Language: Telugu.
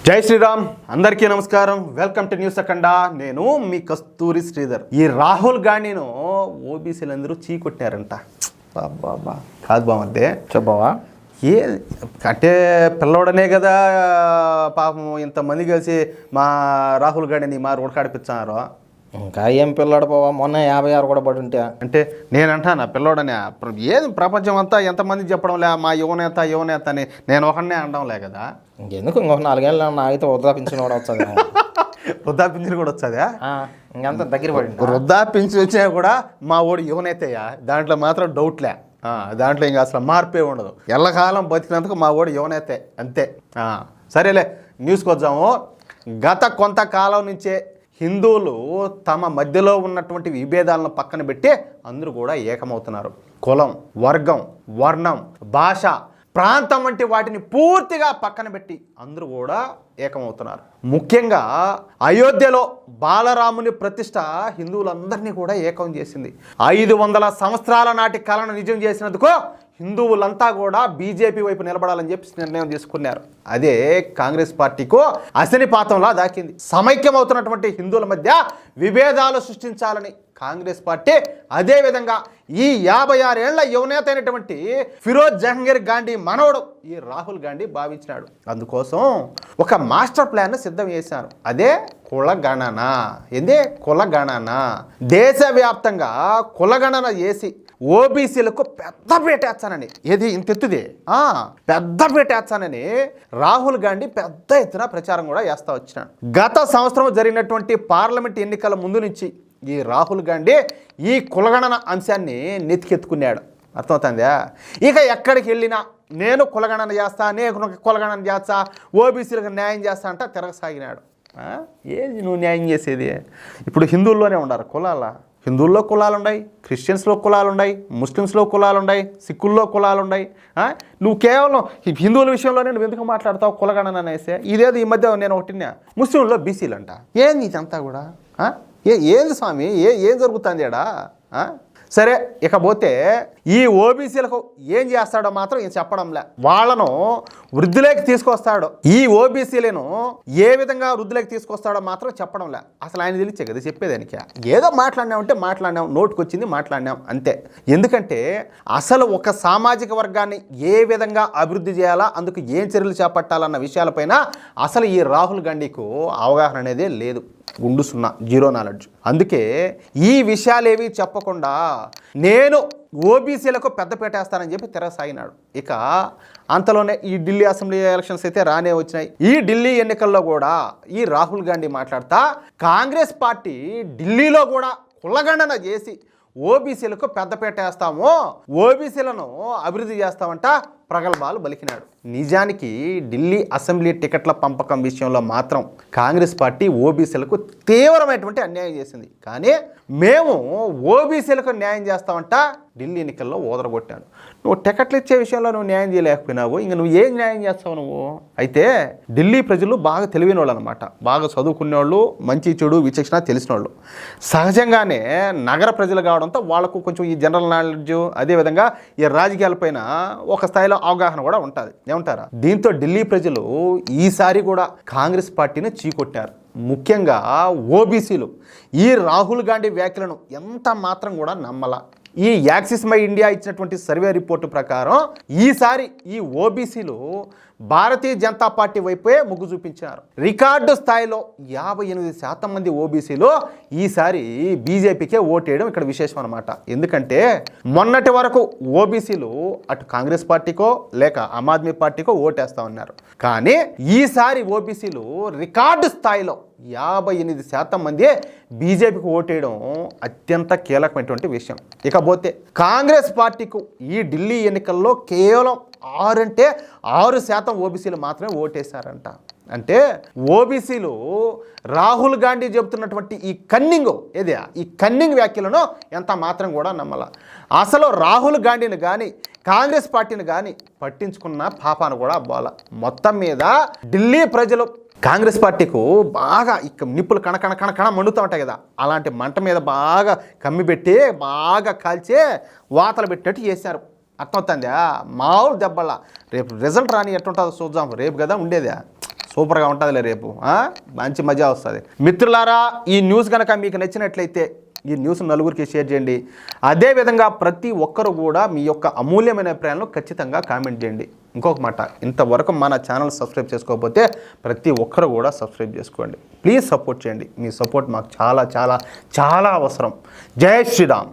జై శ్రీరామ్, అందరికీ నమస్కారం. వెల్కమ్ టు న్యూస్ అఖండ. నేను మీ కస్తూరి శ్రీధర్. ఈ రాహుల్ గాంధీను ఓబీసీలు అందరూ చీకొట్టారంట. బాబా కాదు బామద్దే చెప్పవా? ఏ అంటే పిల్లోడనే కదా పాపం ఇంతమంది కలిసి మా రాహుల్ గాంధీని మా రోడ్ కాడిపించారు. ఇంకా ఏం పిల్లాడు పోవా, మొన్న 56 కూడా పడి ఉంటే. అంటే నేనంటాను పిల్లోడనే ఏది ప్రపంచం అంతా ఎంతమంది చెప్పడం లే మా యువనేత అని నేను ఒకనే అనడం లే కదా. ఇంకెందుకు ఇంకొక 4 ఏళ్ళు ఆగితే వృద్ధాపించిన కూడా వస్తుంది. వృద్ధాపించిన కూడా వస్తుందా? ఇంకంతా దగ్గర పడి వృద్ధాపించి వచ్చినా కూడా మా ఓడి యువనేతయ్యా, దాంట్లో మాత్రం డౌట్లే. దాంట్లో ఇంకా అసలు మార్పే ఉండదు. ఎల్లకాలం బతికినందుకు మా ఓడి యువనేతే అంతే. సరేలే, న్యూస్కి వచ్చాము. గత కొంతకాలం నుంచే హిందువులు తమ మధ్యలో ఉన్నటువంటి విభేదాలను పక్కన పెట్టి అందరూ కూడా ఏకమవుతున్నారు. కులం, వర్గం, వర్ణం, భాష, ప్రాంతం వంటి వాటిని పూర్తిగా పక్కన పెట్టి అందరూ కూడా ఏకమవుతున్నారు. ముఖ్యంగా అయోధ్యలో బాలరాముని ప్రతిష్ట హిందువులందరినీ కూడా ఏకం చేసింది. 500 సంవత్సరాల నాటి కళను నిజం చేసినందుకు హిందువులంతా కూడా బీజేపీ వైపు నిలబడాలని చెప్పి నిర్ణయం తీసుకున్నారు. అదే కాంగ్రెస్ పార్టీకు అశనిపాతంలా దాకింది. సమైక్యమవుతున్నటువంటి హిందువుల మధ్య విభేదాలు సృష్టించాలని కాంగ్రెస్ పార్టీ, అదేవిధంగా ఈ 56 ఏళ్ల యువనేత అయినటువంటి ఫిరోజ్ జహంగీర్ గాంధీ మనవడు ఈ రాహుల్ గాంధీ భావించినాడు. అందుకోసం ఒక మాస్టర్ ప్లాన్ సిద్ధం చేశారు. అదే కులగణన. కులగణన. దేశవ్యాప్తంగా కులగణన చేసి ఓబీసీలకు పెద్ద పేటేస్తానని, ఏది ఇంతెత్తుది పెద్ద పేటేస్తానని రాహుల్ గాంధీ పెద్ద ఎత్తున ప్రచారం కూడా చేస్తా వచ్చినాడు. గత సంవత్సరం జరిగినటువంటి పార్లమెంట్ ఎన్నికల ముందు నుంచి ఈ రాహుల్ గాంధీ ఈ కులగణన అంశాన్ని నెత్తికెత్తుకున్నాడు. అర్థమవుతుందా? ఇక ఎక్కడికి వెళ్ళినా నేను కులగణన చేస్తా, నేను కులగణన చేస్తా, ఓబీసీలకు న్యాయం చేస్తా అంట తిరగసాగినాడు. ఏది నువ్వు న్యాయం చేసేది? ఇప్పుడు హిందువుల్లోనే ఉన్నారు కులాల. హిందువుల్లో కులాలు ఉన్నాయి, క్రిస్టియన్స్లో కులాలు ఉన్నాయి, ముస్లిమ్స్లో కులాలు ఉన్నాయి, సిక్కుల్లో కులాలు ఉన్నాయి. నువ్వు కేవలం హిందువుల విషయంలోనే నువ్వు ఎందుకు మాట్లాడతావు కులగణన అనేసి? ఇదేదో ఈ మధ్య నేను ఒకటిన్నా ముస్లింల్లో బీసీలు అంట. ఏంది ఇదంతా కూడా? ఏంది స్వామి? ఏం జరుగుతుంది ఈడ? సరే, ఇకపోతే ఈ ఓబీసీలకు ఏం చేస్తాడో మాత్రం ఈయన చెప్పడంలే. వాళ్ళను వృద్ధిలోకి తీసుకొస్తాడు. ఈ ఓబీసీలను ఏ విధంగా వృద్ధిలోకి తీసుకొస్తాడో మాత్రం చెప్పడంలే. అసలు ఆయన తెలిసే కదా చెప్పేదానికి. ఏదో మాట్లాడినామంటే మాట్లాడినాం, నోటుకు వచ్చింది మాట్లాడినాం అంతే. ఎందుకంటే అసలు ఒక సామాజిక వర్గాన్ని ఏ విధంగా అభివృద్ధి చేయాలా, అందుకు ఏం చర్యలు చేపట్టాలన్న విషయాలపైన అసలు ఈ రాహుల్ గాంధీకు అవగాహన అనేదే లేదు. గుండు సున్నా, జీరో నాలెడ్జ్. అందుకే ఈ విషయాలేవి చెప్పకుండా నేను ఓబీసీలకు పెద్దపేట వేస్తానని చెప్పి తిరగసాగినాడు. ఇక అంతలోనే ఈ ఢిల్లీ అసెంబ్లీ ఎలక్షన్స్ అయితే రానే వచ్చినాయి. ఈ ఢిల్లీ ఎన్నికల్లో కూడా ఈ రాహుల్ గాంధీ మాట్లాడుతా కాంగ్రెస్ పార్టీ ఢిల్లీలో కూడా కులగణన చేసి ఓబీసీలకు పెద్దపేట వేస్తాము, ఓబీసీలను అభివృద్ధి చేస్తామంట ప్రగల్భాలు బలికినాడు. నిజానికి ఢిల్లీ అసెంబ్లీ టికెట్ల పంపకం విషయంలో మాత్రం కాంగ్రెస్ పార్టీ ఓబీసీలకు తీవ్రమైనటువంటి అన్యాయం చేసింది. కానీ మేము ఓబీసీలకు న్యాయం చేస్తామంట ఢిల్లీ ఎన్నికల్లో ఓదరగొట్టాను. నువ్వు టికెట్లు ఇచ్చే విషయంలో నువ్వు న్యాయం చేయలేకపోయినావు, ఇంక నువ్వు ఏం న్యాయం చేస్తావు నువ్వు? అయితే ఢిల్లీ ప్రజలు బాగా తెలివైన వాళ్ళు అనమాట, బాగా చదువుకునేవాళ్ళు, మంచి చెడు విచక్షణ తెలిసిన వాళ్ళు. సహజంగానే నగర ప్రజలు కావడంతో వాళ్ళకు కొంచెం ఈ జనరల్ నాలెడ్జ్, అదేవిధంగా ఈ రాజకీయాలపైన ఒక స్థాయిలో అవగాహన కూడా ఉంటుంది. ఏమంటారా? దీంతో ఢిల్లీ ప్రజలు ఈసారి కూడా కాంగ్రెస్ పార్టీని చీకొట్టారు. ముఖ్యంగా ఓబీసీలు ఈ రాహుల్ గాంధీ వ్యాఖ్యలను ఎంత మాత్రం కూడా నమ్మలా. ఈ యాక్సిస్ మై ఇండియా ఇచ్చినటువంటి సర్వే రిపోర్టు ప్రకారం ఈసారి ఈ ఓబీసీలు భారతీయ జనతా పార్టీ వైపే మొగ్గు చూపించారు. రికార్డు స్థాయిలో 58% మంది ఓబీసీలు ఈసారి బీజేపీకే ఓటేయడం ఇక్కడ విశేషం అనమాట. ఎందుకంటే మొన్నటి వరకు ఓబీసీలు అటు కాంగ్రెస్ పార్టీకో లేక ఆమ్ ఆద్మీ పార్టీకో ఓటేస్తా ఉన్నారు. కానీ ఈసారి ఓబీసీలు రికార్డు స్థాయిలో 58% మంది బీజేపీకి ఓటేయడం అత్యంత కీలకమైనటువంటి విషయం. ఇకపోతే కాంగ్రెస్ పార్టీకు ఈ ఢిల్లీ ఎన్నికల్లో కేవలం 6% ఓబీసీలు మాత్రమే ఓటేశారంట. అంటే ఓబీసీలు రాహుల్ గాంధీ చెబుతున్నటువంటి ఈ కన్నింగ్ వ్యాఖ్యలను ఎంత మాత్రం కూడా నమ్మల. అసలు రాహుల్ గాంధీని కానీ కాంగ్రెస్ పార్టీని కానీ పట్టించుకున్న పాపాను కూడా పోల. మొత్తం మీద ఢిల్లీ ప్రజలు కాంగ్రెస్ పార్టీకు బాగా ఇక నిప్పులు కణ మండుతూ ఉంటాయి కదా, అలాంటి మంట మీద బాగా కమ్మి పెట్టి బాగా కాల్చే వాతలు పెట్టేట్టు చేశారు. అర్థమవుతుందా? మామూలు దెబ్బల రేపు రిజల్ట్ రాని ఎట్టుంటుందో చూద్దాం, రేపు కదా ఉండేదా. సూపర్గా ఉంటుందిలే రేపు మంచి మజా వస్తుంది. మిత్రులారా, ఈ న్యూస్ కనుక మీకు నచ్చినట్లయితే ఈ న్యూస్ నలుగురికి షేర్ చేయండి. అదేవిధంగా ప్రతి ఒక్కరు కూడా మీ యొక్క అమూల్యమైన అభిప్రాయాలను ఖచ్చితంగా కామెంట్ చేయండి. ఇంకొక మాట, ఇంతవరకు మన ఛానల్ సబ్స్క్రైబ్ చేసుకోకపోతే ప్రతి ఒక్కరు కూడా సబ్స్క్రైబ్ చేసుకోండి. ప్లీజ్ సపోర్ట్ చేయండి. మీ సపోర్ట్ మాకు చాలా చాలా చాలా అవసరం. జై శ్రీరామ్.